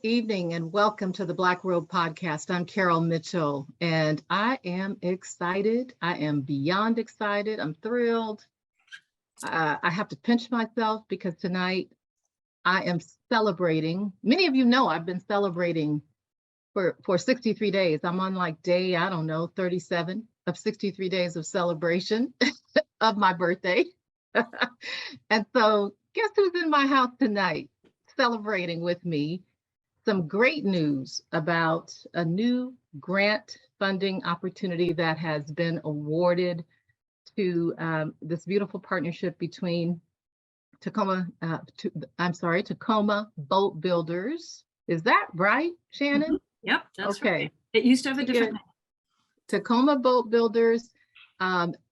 evening and welcome to the Black Robe podcast. I'm Carol Mitchell and I am excited. I am beyond excited. I'm thrilled. I have to pinch myself because tonight I am celebrating. Many of you know I've been celebrating for 63 days. I'm on like day, I don't know, 37 of 63 days of celebration of my birthday. And so guess who's in my house tonight celebrating with me? Some great news about a new grant funding opportunity that has been awarded to this beautiful partnership between Tacoma Boat Builders. Is that right, Shannon? Mm-hmm. Yep, that's okay. Right. It used to have a different name. Tacoma Boat Builders,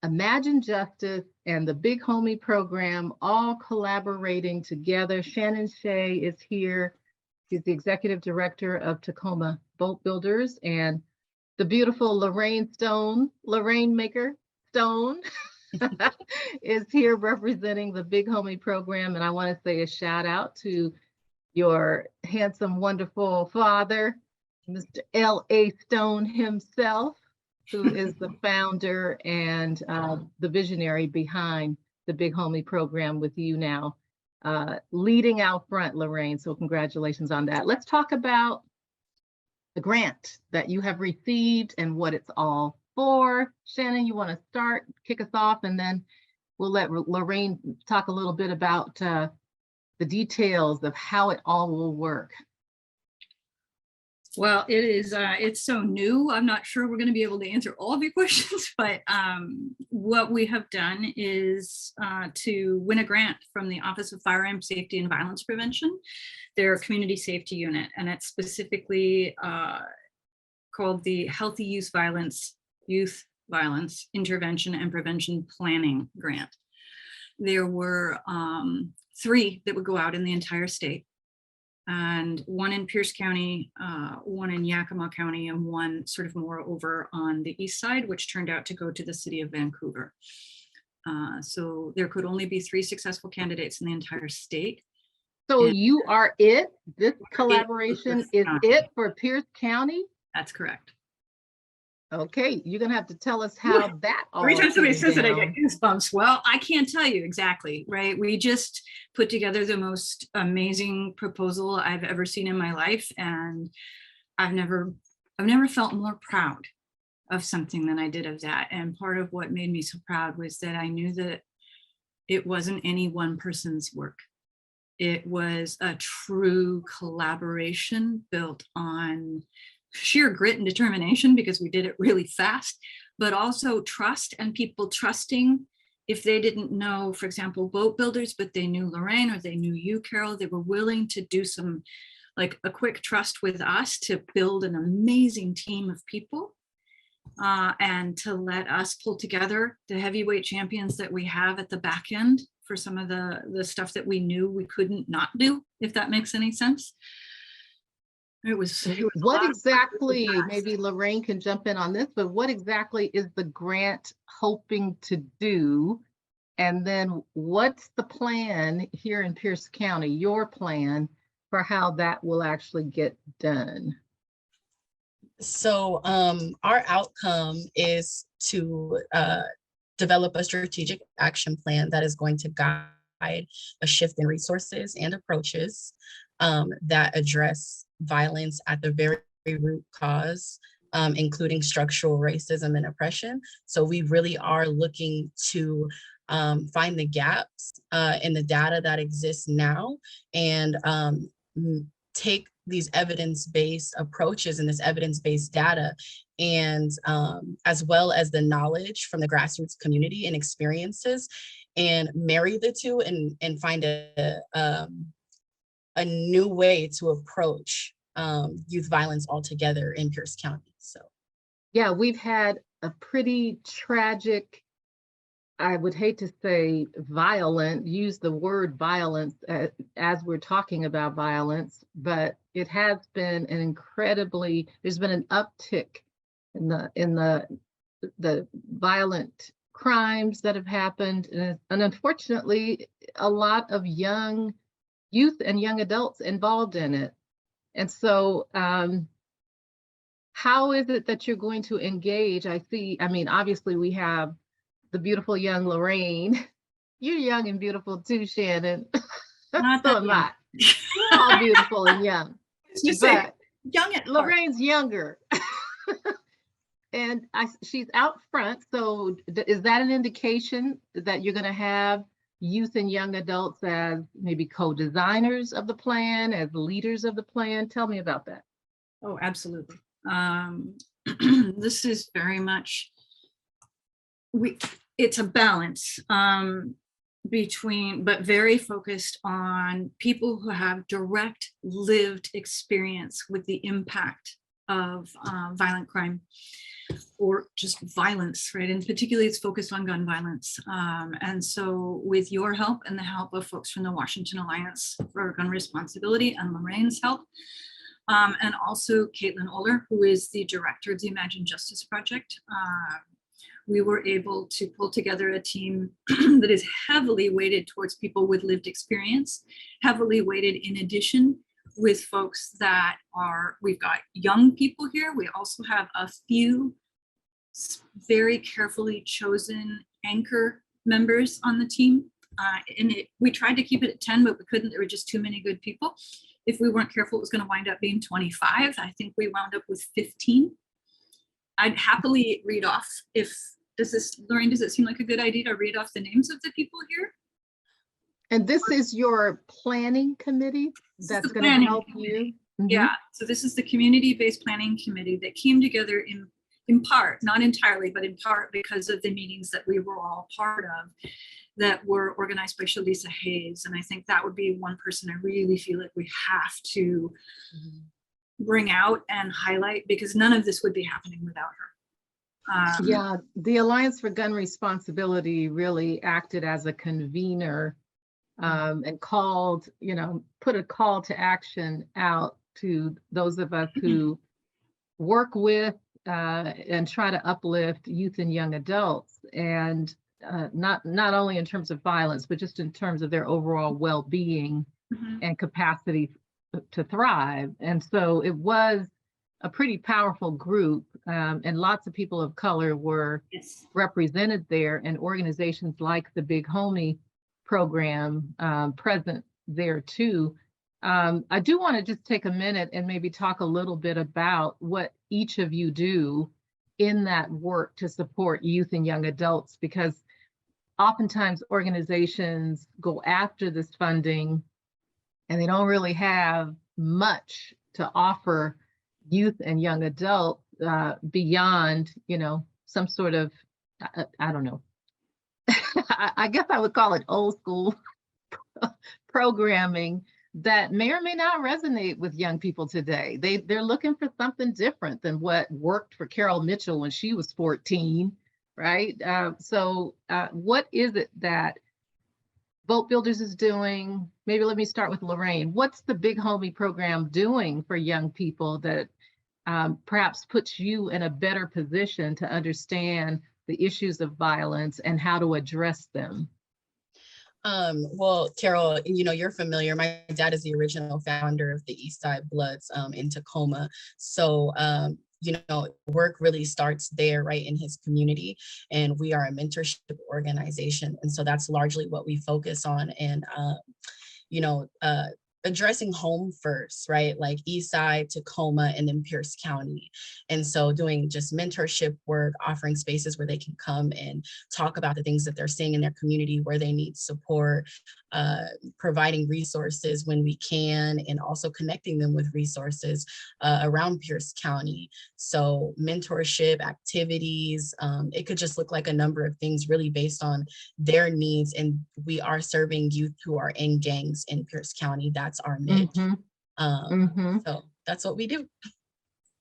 Imagine Justice, and the Big Homie program all collaborating together. Shannon Shea is here. She's the executive director of Tacoma Boat Builders, and the beautiful Lorraine Maker Stone, is here representing the Big Homie program. And I want to say a shout out to your handsome, wonderful father, Mr. L.A. Stone himself, who is the founder and the visionary behind the Big Homie program with you now. Leading out front, Lorraine, so congratulations on that. Let's talk about the grant that you have received and what it's all for. Shannon, you want to kick us off, and then we'll let Lorraine talk a little bit about the details of how it all will work. Well, it's so new. I'm not sure we're going to be able to answer all of your questions, but what we have done is to win a grant from the Office of Firearm Safety and Violence Prevention, their community safety unit, and it's specifically called the Healthy Youth Violence Intervention and Prevention Planning Grant. There were 3 that would go out in the entire state, and 1 in Pierce County, 1 in Yakima County, and 1 sort of more over on the east side, which turned out to go to the city of Vancouver. So there could only be 3 successful candidates in the entire state. So you are it? This collaboration is it for Pierce County? That's correct. Okay, you're gonna have to tell us how that all Every time somebody says it, I get goosebumps. Well, I can't tell you exactly, right? We just put together the most amazing proposal I've ever seen in my life, and I've never felt more proud of something than I did of that. And part of what made me so proud was that I knew that it wasn't any one person's work. It was a true collaboration built on sheer grit and determination, because we did it really fast, but also trust, and people trusting. If they didn't know, for example, boat builders, but they knew Lorraine or they knew you, Carol, they were willing to do some, like a quick trust with us to build an amazing team of people and to let us pull together the heavyweight champions that we have at the back end for some of the stuff that we knew we couldn't not do, if that makes any sense. It was what exactly, maybe Lorraine can jump in on this, but what exactly is the grant hoping to do? And then what's the plan here in Pierce County, your plan for how that will actually get done? So our outcome is to develop a strategic action plan that is going to guide a shift in resources and approaches that address violence at the very root cause, including structural racism and oppression. So we really are looking to find the gaps in the data that exists now, and take these evidence-based approaches and this evidence-based data, and as well as the knowledge from the grassroots community and experiences, and marry the two and find a new way to approach youth violence altogether in Pierce County. So, yeah, we've had a pretty tragic, I would hate to say violent, use the word violence as we're talking about violence, but it has been an incredibly, there's been an uptick in the violent crimes that have happened. And unfortunately, a lot of young youth and young adults involved in it. And so how is it that you're going to engage? I mean, obviously we have the beautiful young Lorraine. You're young and beautiful too, Shannon. Not So that am young. I. We're all beautiful and young, Just say, but young at heart. Lorraine's younger. And she's out front. So is that an indication that you're going to have youth and young adults as maybe co-designers of the plan, as leaders of the plan? Tell me about that. Oh, absolutely. This is very much, it's a balance between, but very focused on people who have direct lived experience with the impact of violent crime or just violence, right? And particularly it's focused on gun violence. And so with your help and the help of folks from the Washington Alliance for Gun Responsibility and Lorraine's help, and also Caitlin Oler, who is the director of the Imagine Justice Project, we were able to pull together a team that is heavily weighted towards people with lived experience, heavily weighted in addition with folks that are, we've got young people here. We also have a few very carefully chosen anchor members on the team. We tried to keep it at 10, but we couldn't. There were just too many good people. If we weren't careful, it was going to wind up being 25. I think we wound up with 15. I'd happily read off Lorraine, does it seem like a good idea to read off the names of the people here? And this is your planning committee that's going to help you? Mm-hmm. Yeah, so this is the community-based planning committee that came together in part, not entirely, but in part because of the meetings that we were all part of that were organized by Shalisa Hayes. And I think that would be one person I really feel like we have to bring out and highlight, because none of this would be happening without her. Yeah, the Alliance for Gun Responsibility really acted as a convener and called, put a call to action out to those of us who work with and try to uplift youth and young adults, and not only in terms of violence, but just in terms of their overall well-being and capacity to thrive. And so it was a pretty powerful group, and lots of people of color were represented there, and organizations like the Big Homie program present there too. I do want to just take a minute and maybe talk a little bit about what each of you do in that work to support youth and young adults, because oftentimes organizations go after this funding and they don't really have much to offer youth and young adults beyond, some sort of, I don't know, I guess I would call it old school programming that may or may not resonate with young people today. They're looking for something different than what worked for Carol Mitchell when she was 14, right? So what is it that Boat Builders is doing? Maybe let me start with Lorraine. What's the Big Homie program doing for young people that perhaps puts you in a better position to understand the issues of violence and how to address them? Well, Carol, you're familiar. My dad is the original founder of the East Side Bloods in Tacoma. So, work really starts there, right, in his community. And we are a mentorship organization. And so that's largely what we focus on. And, addressing home first, right? Like East Side, Tacoma, and then Pierce County. And so doing just mentorship work, offering spaces where they can come and talk about the things that they're seeing in their community, where they need support, providing resources when we can, and also connecting them with resources around Pierce County. So mentorship activities, it could just look like a number of things really based on their needs. And we are serving youth who are in gangs in Pierce County. That's our niche. So that's what we do.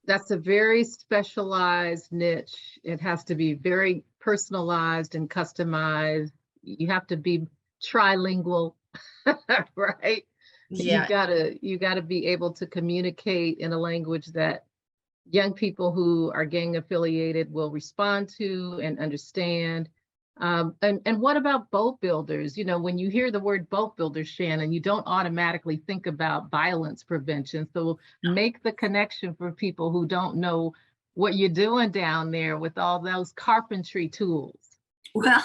That's a very specialized niche. It has to be very personalized and customized. You have to be trilingual, right? Yeah. You gotta be able to communicate in a language that young people who are gang affiliated will respond to and understand. And what about boat builders? You know, when you hear the word boat builders, Shannon, you don't automatically think about violence prevention. So make the connection for people who don't know what you're doing down there with all those carpentry tools. Well,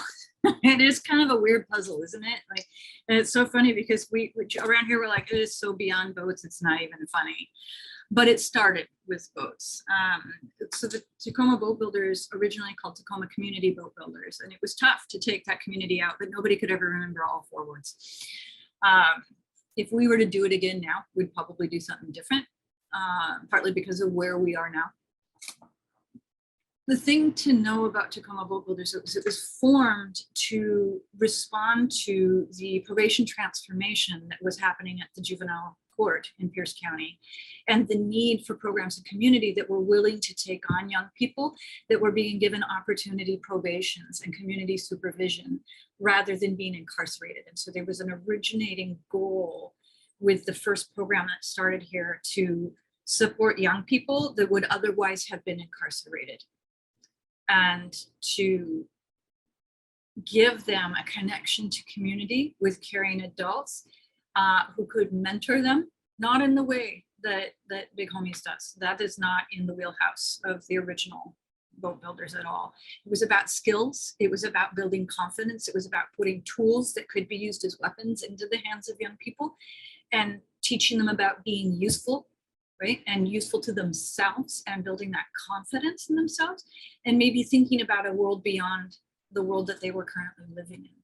it is kind of a weird puzzle, isn't it? Like, and it's so funny because we around here, we're like, it is so beyond boats, it's not even funny. But it started with boats. So the Tacoma Boat Builders, originally called Tacoma Community Boat Builders, and it was tough to take that community out, but nobody could ever remember all 4 words. If we were to do it again now, we'd probably do something different, partly because of where we are now. The thing to know about Tacoma Boat Builders is it was formed to respond to the probation transformation that was happening at the juvenile court in Pierce County, and the need for programs and community that were willing to take on young people that were being given opportunity probations and community supervision rather than being incarcerated. And so there was an originating goal with the first program that started here to support young people that would otherwise have been incarcerated, and to give them a connection to community with caring adults who could mentor them, not in the way that Big Homies does. That is not in the wheelhouse of the original boat builders at all. It was about skills. It was about building confidence. It was about putting tools that could be used as weapons into the hands of young people and teaching them about being useful, right? And useful to themselves and building that confidence in themselves, and maybe thinking about a world beyond the world that they were currently living in.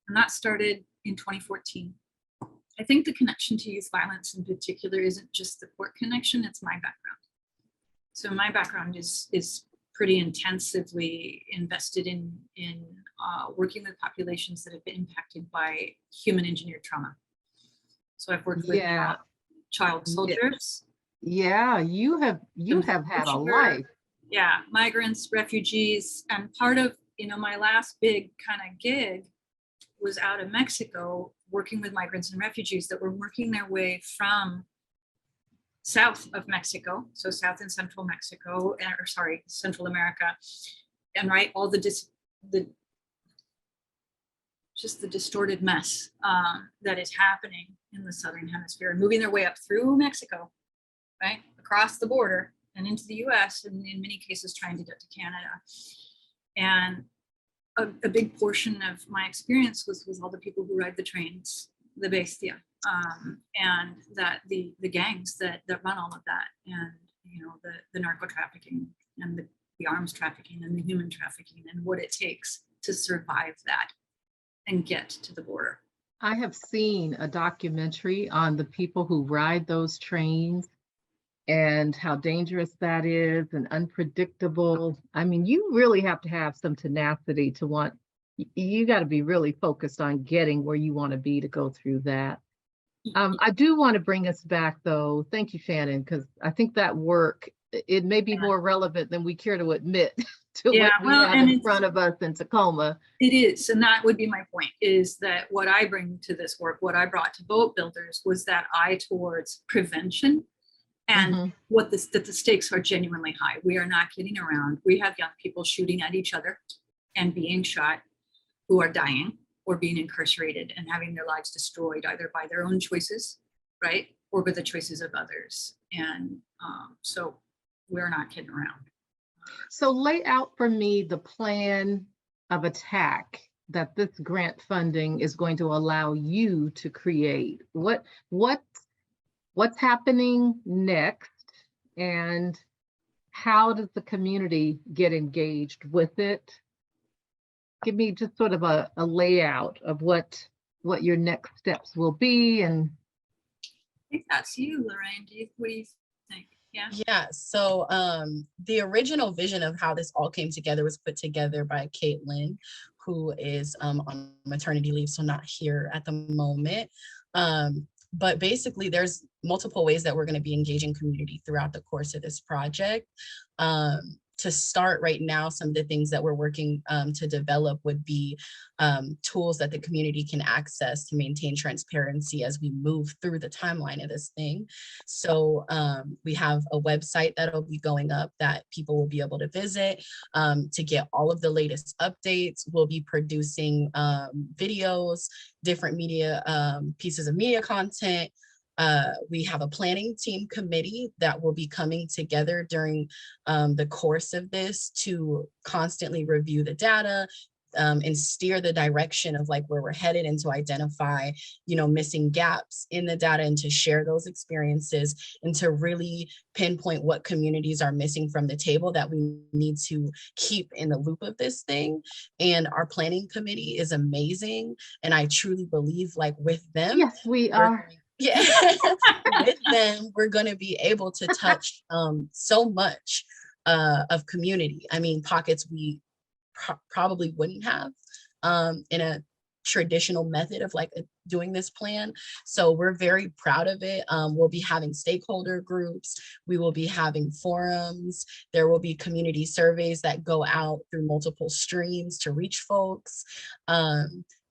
And that started in 2014. I think the connection to youth violence in particular isn't just the court connection, it's my background. So my background is pretty intensively invested in working with populations that have been impacted by human engineered trauma. So I've worked with child soldiers. Yeah, you have had a life. Yeah, migrants, refugees, and part of, you know, my last big kind of gig was out of Mexico, working with migrants and refugees that were working their way from south of Mexico, so South and Central Mexico, or sorry, Central America, and right, all the distorted mess that is happening in the Southern Hemisphere, and moving their way up through Mexico, right, across the border and into the US, and in many cases trying to get to Canada. And a big portion of my experience was with all the people who ride the trains, the bestia, and that the gangs that run all of that, and you know, the narco trafficking and the arms trafficking and the human trafficking, and what it takes to survive that and get to the border. I have seen a documentary on the people who ride those trains and how dangerous that is and unpredictable. I mean, you really have to have some tenacity to want, you got to be really focused on getting where you want to be to go through that. I do want to bring us back though. Thank you, Shannon, because I think that work, it may be more relevant than we care to admit to what we have in front of us in Tacoma. It is, and that would be my point, is that what I bring to this work, what I brought to boat builders, was that eye towards prevention, and that the stakes are genuinely high. We are not kidding around. We have young people shooting at each other and being shot, who are dying or being incarcerated and having their lives destroyed either by their own choices, right, or by the choices of others. And so we're not kidding around. So lay out for me the plan of attack that this grant funding is going to allow you to create. What's happening next, and how does the community get engaged with it? Give me just sort of a layout of what your next steps will be. And I think that's you, Lorraine. What do you think? Yeah, so the original vision of how this all came together was put together by Caitlin, who is on maternity leave, so not here at the moment. But basically, there's multiple ways that we're going to be engaging community throughout the course of this project. to start right now, some of the things that we're working to develop would be tools that the community can access to maintain transparency as we move through the timeline of this thing. So we have a website that'll be going up that people will be able to visit to get all of the latest updates. We'll be producing videos, different media, pieces of media content. We have a planning team committee that will be coming together during the course of this to constantly review the data and steer the direction of like where we're headed, and to identify, missing gaps in the data, and to share those experiences, and to really pinpoint what communities are missing from the table that we need to keep in the loop of this thing. And our planning committee is amazing. And I truly believe like with them, Yes, we are. yeah, with them, we're going to be able to touch so much of community. I mean, pockets we probably wouldn't have in a traditional method of like doing this plan. So we're very proud of it. We'll be having stakeholder groups. We will be having forums. There will be community surveys that go out through multiple streams to reach folks.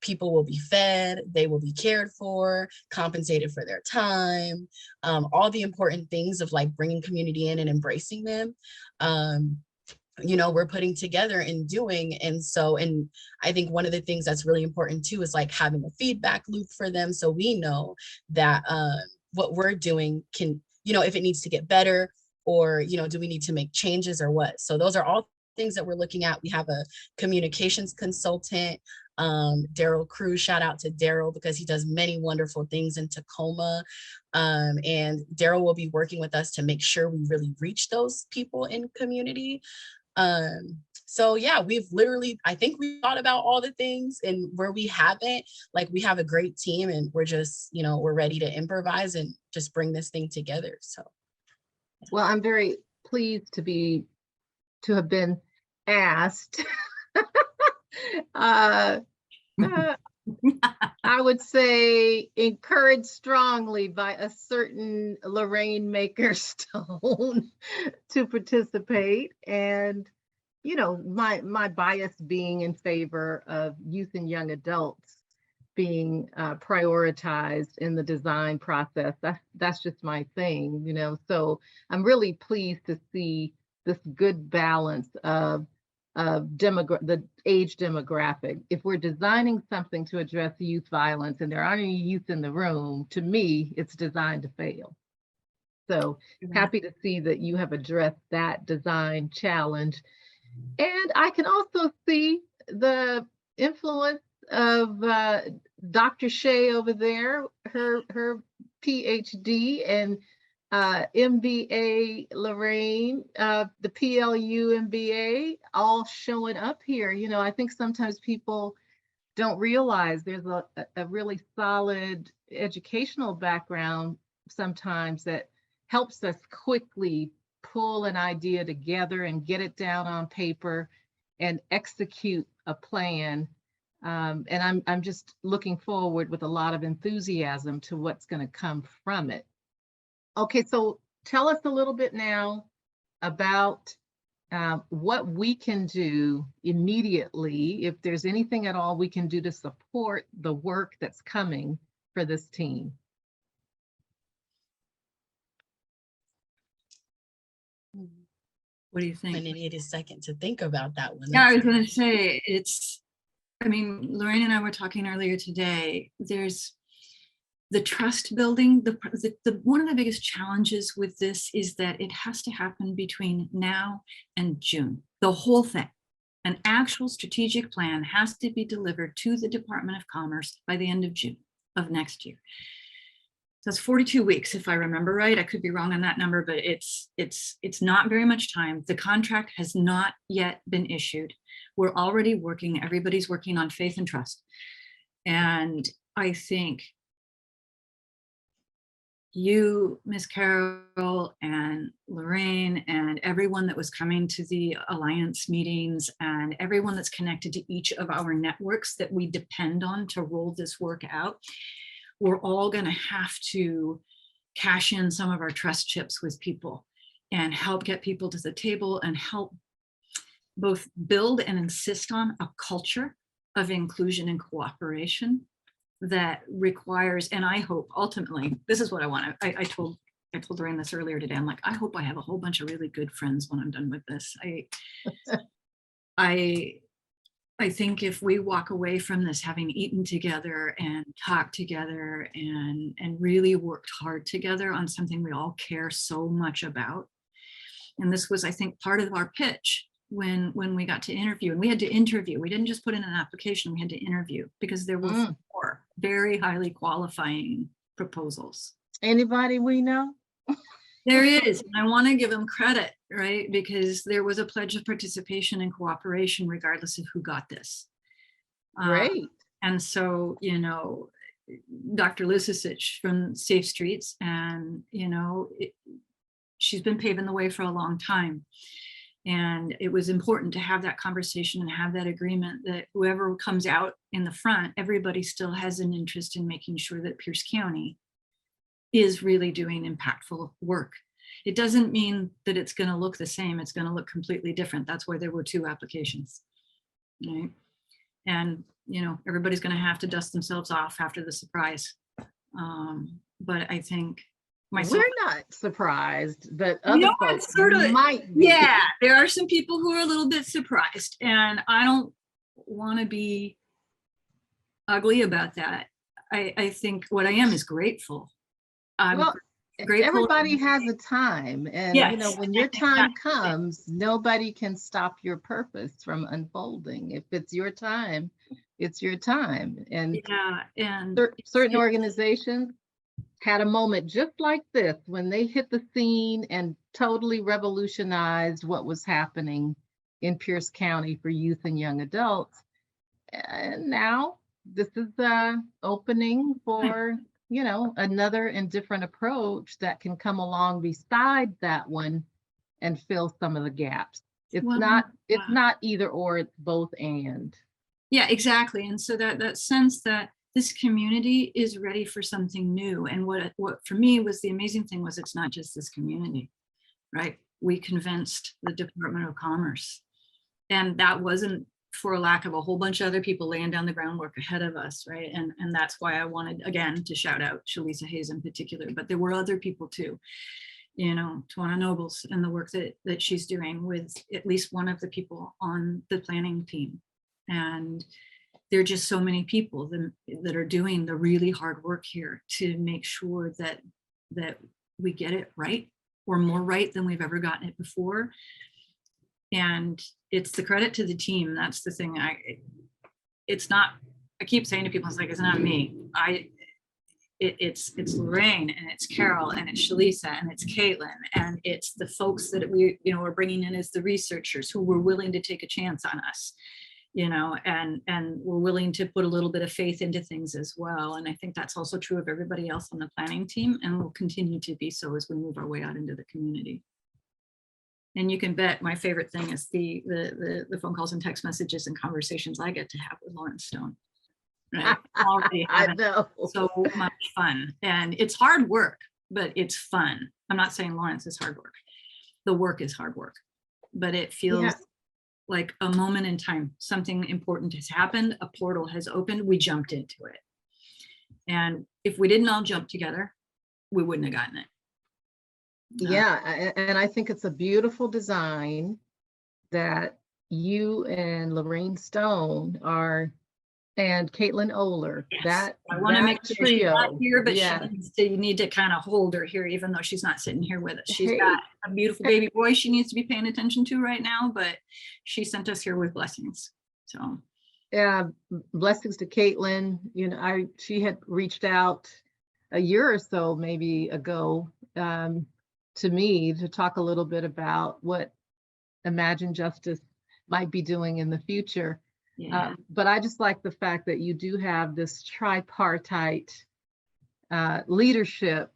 People will be fed, they will be cared for, compensated for their time, all the important things of like bringing community in and embracing them. We're putting together and doing. And I think one of the things that's really important too is like having a feedback loop for them. So we know that what we're doing can, if it needs to get better, or, do we need to make changes or what? So those are all things that we're looking at. We have a communications consultant, Daryl Cruz. Shout out to Daryl because he does many wonderful things in Tacoma. And Daryl will be working with us to make sure we really reach those people in community. So yeah, I think we thought about all the things, and where we haven't, like we have a great team, and we're just, we're ready to improvise and just bring this thing together. So. Well, I'm very pleased to have been asked. I would say encouraged strongly by a certain Lorraine Makerstone to participate. And, my bias being in favor of youth and young adults being prioritized in the design process. That's just my thing, so I'm really pleased to see this good balance of the age demographic. If we're designing something to address youth violence and there aren't any youth in the room, to me, it's designed to fail. So happy to see that you have addressed that design challenge. And I can also see the influence of Dr. Shea over there, her PhD and MBA Lorraine, the PLU MBA, all showing up here. I think sometimes people don't realize there's a really solid educational background sometimes that helps us quickly pull an idea together and get it down on paper and execute a plan. And I'm just looking forward with a lot of enthusiasm to what's going to come from it. Okay, so tell us a little bit now about what we can do immediately, if there's anything at all we can do to support the work that's coming for this team. What do you think? I need a second to think about that one. Yeah, I was going to say Lorraine and I were talking earlier today. There's the trust building. One of the biggest challenges with this is that it has to happen between now and June. The whole thing, an actual strategic plan has to be delivered to the Department of Commerce by the end of June of next year. That's 42 weeks, if I remember right. I could be wrong on that number, but it's not very much time. The contract has not yet been issued. We're already working, everybody's working on faith and trust. And I think you, Ms. Carol, and Lorraine, and everyone that was coming to the Alliance meetings, and everyone that's connected to each of our networks that we depend on to roll this work out, we're all going to have to cash in some of our trust chips with people and help get people to the table and help both build and insist on a culture of inclusion and cooperation that requires, and I hope ultimately, this is what I want. I told Lorraine this earlier today. I'm like, I hope I have a whole bunch of really good friends when I'm done with this. I think if we walk away from this having eaten together and talked together and really worked hard together on something we all care so much about, and this was, I think, part of our pitch when we got to interview, and we had to interview. We didn't just put in an application, we had to interview because there were 4 very highly qualifying proposals. Anybody we know? There is, and I want to give them credit, right? Because there was a pledge of participation and cooperation regardless of who got this. Great. And so, you know, Dr. Lisicich from Safe Streets, and, you know, she's been paving the way for a long time. And it was important to have that conversation and have that agreement that whoever comes out in the front, everybody still has an interest in making sure that Pierce County is really doing impactful work. It doesn't mean that it's going to look the same. It's going to look completely different. That's why there were 2 applications, right? And, you know, everybody's going to have to dust themselves off after the surprise. But I think myself, we're not surprised, but other folks sort of, might be. Yeah, there are some people who are a little bit surprised, and I don't want to be ugly about that. I think what I am is grateful. Well, grateful. Everybody has a time, and Yes. you know, when your time comes, nobody can stop your purpose from unfolding. If it's your time, it's your time. And yeah, and certain organizations had a moment just like this when they hit the scene and totally revolutionized what was happening in Pierce County for youth and young adults. And now this is the opening for, you know, another and different approach that can come along beside that one and fill some of the gaps. It's not either or, it's both and. Yeah, exactly. And so that sense that this community is ready for something new. And what for me was the amazing thing was it's not just this community, right? We convinced the Department of Commerce, and that wasn't for a lack of a whole bunch of other people laying down the groundwork ahead of us, right? And that's why I wanted, again, to shout out Shalisa Hayes in particular, but there were other people too, you know, Tawana Nobles and the work that she's doing with at least one of the people on the planning team. And there are just so many people that are doing the really hard work here to make sure that we get it right, or more right than we've ever gotten it before. And it's the credit to the team. That's the thing. It's not, I keep saying to people, it's like, it's not me. It's Lorraine, and it's Carol, and it's Shalisa, and it's Caitlin, and it's the folks that we, you know, are bringing in as the researchers who were willing to take a chance on us, you know, and we're willing to put a little bit of faith into things as well. And I think that's also true of everybody else on the planning team, and will continue to be so as we move our way out into the community. And you can bet my favorite thing is the phone calls and text messages and conversations I get to have with Lauren Stone. Right? Already I know. so much fun, and it's hard work, but it's fun. I'm not saying Lawrence is hard work. The work is hard work, but it feels like a moment in time. Something important has happened. A portal has opened. We jumped into it, and if we didn't all jump together, we wouldn't have gotten it. Yeah, and I think it's a beautiful design that you and Lorraine Stone are, and Caitlin Oler. Yes. That I want to make sure she's not here, but yeah. you need to kind of hold her here, even though she's not sitting here with us. She's got a beautiful baby boy she needs to be paying attention to right now, but she sent us here with blessings. So yeah, blessings to Caitlin. You know, she had reached out a year or so maybe ago to me to talk a little bit about what Imagine Justice might be doing in the future. yeah. But I just like the fact that you do have this tripartite leadership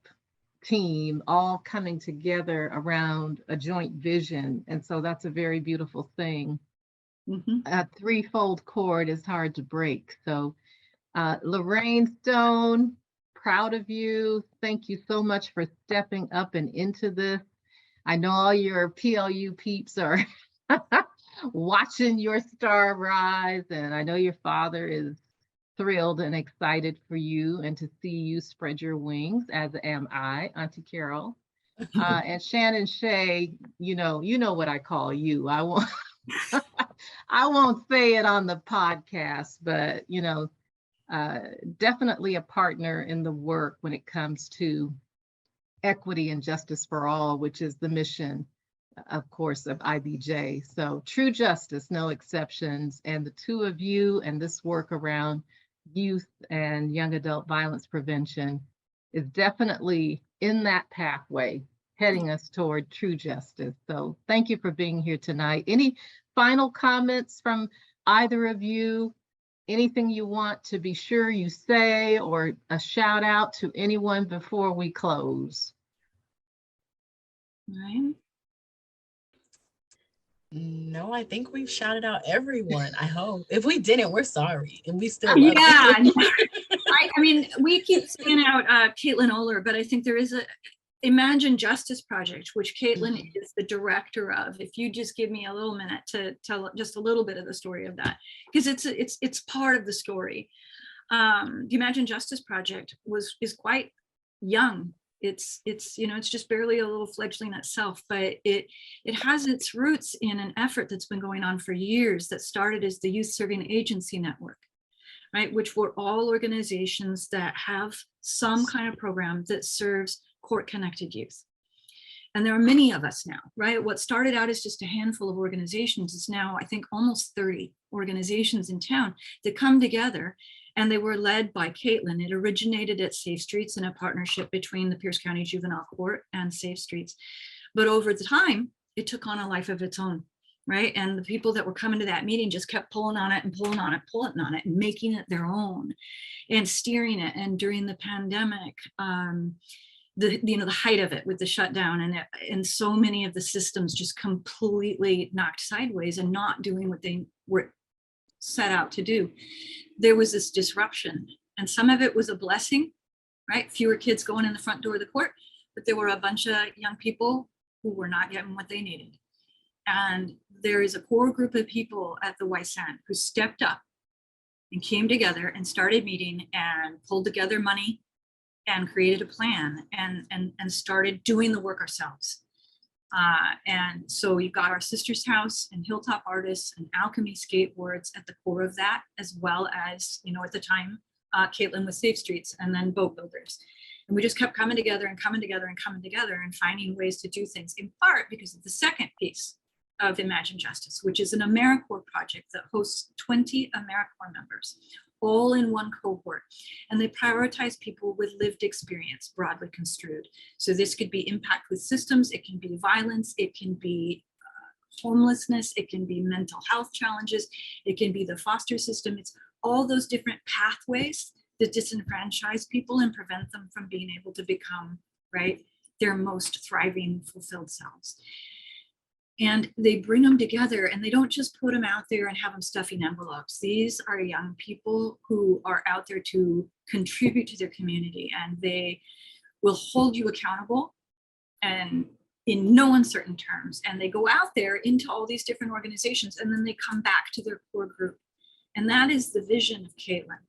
team all coming together around a joint vision. And so that's a very beautiful thing. Mm-hmm. A threefold cord is hard to break. So Lorraine Stone, proud of you. Thank you so much for stepping up and into this. I know all your PLU peeps are watching your star rise. And I know your father is thrilled and excited for you and to see you spread your wings, as am I, Auntie Carol. And Shannon Shay, you know what I call you. I won't say it on the podcast, but definitely a partner in the work when it comes to equity and justice for all, which is the mission, of course, of IBJ. So true justice, no exceptions. And the two of you and this work around youth and young adult violence prevention is definitely in that pathway, heading us toward true justice. So thank you for being here tonight. Any final comments from either of you? Anything you want to be sure you say, or a shout out to anyone before we close? Right. No, I think we've shouted out everyone. I hope. If we didn't, we're sorry. And we still love Yeah. you. I mean, we keep saying out Caitlin Oler, but I think there is a Imagine Justice Project, which Caitlin is the director of. If you just give me a little minute to tell just a little bit of the story of that, because it's part of the story. The Imagine Justice Project is quite young. It's just barely a little fledgling itself, but it has its roots in an effort that's been going on for years that started as the Youth Serving Agency Network, right? Which were all organizations that have some kind of program that serves court-connected youth. And there are many of us now, right? What started out as just a handful of organizations is now, I think, almost 30 organizations in town that come together, and they were led by Caitlin. It originated at Safe Streets in a partnership between the Pierce County Juvenile Court and Safe Streets. But over the time, it took on a life of its own, right? And the people that were coming to that meeting just kept pulling on it and pulling on it, pulling on it, and making it their own and steering it. And during the pandemic, the height of it with the shutdown, and so many of the systems just completely knocked sideways and not doing what they were set out to do. There was this disruption, and some of it was a blessing, right? Fewer kids going in the front door of the court, but there were a bunch of young people who were not getting what they needed. And there is a core group of people at the YSAN who stepped up and came together and started meeting and pulled together money and created a plan and started doing the work ourselves. And so you've got our Sisters House and Hilltop Artists and Alchemy Skateboards at the core of that, as well as, at the time, Caitlin with Safe Streets, and then Boat Builders. And we just kept coming together and coming together and coming together and finding ways to do things, in part because of the second piece of Imagine Justice, which is an AmeriCorps project that hosts 20 AmeriCorps members, all in one cohort. And they prioritize people with lived experience, broadly construed. So this could be impact with systems, it can be violence, it can be homelessness, it can be mental health challenges, it can be the foster system. It's all those different pathways that disenfranchise people and prevent them from being able to become, right, their most thriving, fulfilled selves. And they bring them together, and they don't just put them out there and have them stuffing envelopes. These are young people who are out there to contribute to their community, and they will hold you accountable and in no uncertain terms. And they go out there into all these different organizations, and then they come back to their core group. And that is the vision of Caitlin,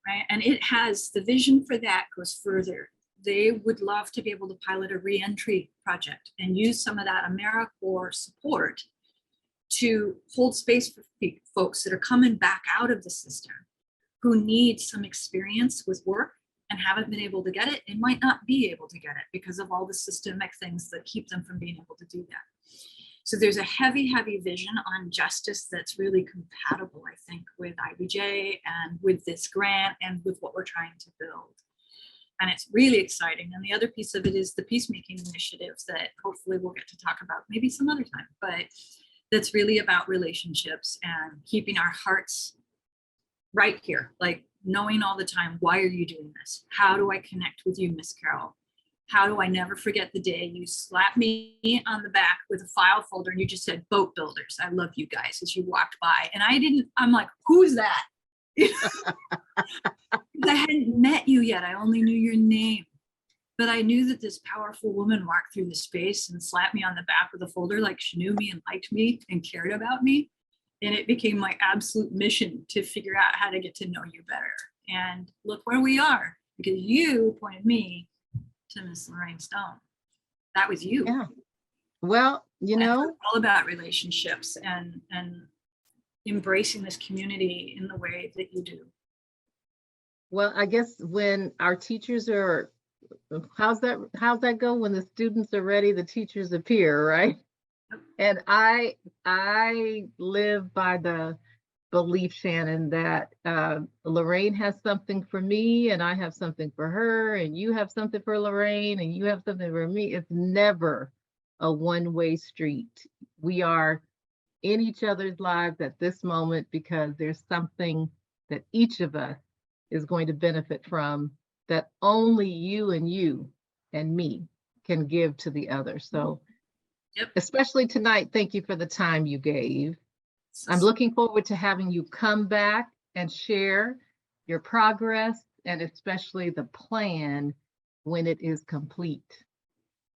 right? And it has, the vision for that goes further. They would love to be able to pilot a reentry project and use some of that AmeriCorps support to hold space for folks that are coming back out of the system, who need some experience with work and haven't been able to get it and might not be able to get it because of all the systemic things that keep them from being able to do that. So there's a heavy, heavy vision on justice that's really compatible, I think, with IBJ and with this grant and with what we're trying to build. And it's really exciting. And the other piece of it is the peacemaking initiative that hopefully we'll get to talk about maybe some other time, but that's really about relationships and keeping our hearts right here, like knowing all the time, why are you doing this? How do I connect with you, Miss Carol? How do I never forget the day you slapped me on the back with a file folder and you just said, Boat Builders, I love you guys, as you walked by. And I'm like, who's that? I hadn't met you yet. I only knew your name. But I knew that this powerful woman walked through the space and slapped me on the back with a folder like she knew me and liked me and cared about me. And it became my absolute mission to figure out how to get to know you better. And look where we are, because you pointed me to Miss Lorraine Stone. That was you. Yeah. Well, you And it's know, all about relationships and embracing this community in the way that you do. well, I guess when our teachers are, how's that go? When the students are ready, the teachers appear, right? And I live by the belief, Shannon, that Lorraine has something for me and I have something for her, and you have something for Lorraine and you have something for me. It's never a one-way street. We are in each other's lives at this moment because there's something that each of us is going to benefit from that only you and me can give to the other. So Yep. especially tonight, thank you for the time you gave. I'm looking forward to having you come back and share your progress and especially the plan when it is complete.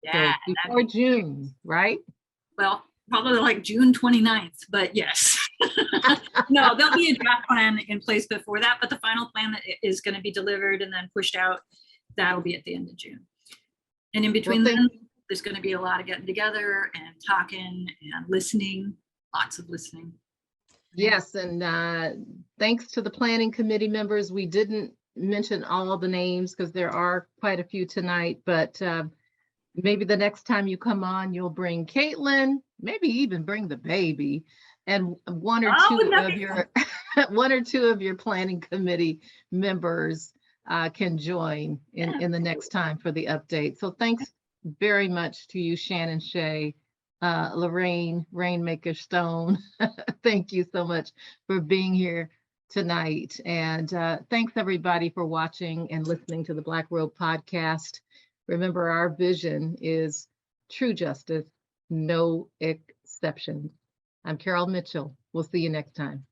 Yeah. So before June, right? Well, probably like June 29th, but yes. No, there'll be a draft plan in place before that, but the final plan that is going to be delivered and then pushed out, that'll be at the end of June. And in between Well, then, there's going to be a lot of getting together and talking and listening, lots of listening. yes, and thanks to the planning committee members. We didn't mention all the names because there are quite a few tonight, but maybe the next time you come on, you'll bring Caitlin, maybe even bring the baby, and one or two of your planning committee members can join in the next time for the update. So thanks very much to you, Shannon Shea, Lorraine Rainmaker Stone. Thank you so much for being here tonight. And thanks everybody for watching and listening to the Black Robe podcast. Remember, our vision is true justice, no exceptions. I'm Carol Mitchell. We'll see you next time.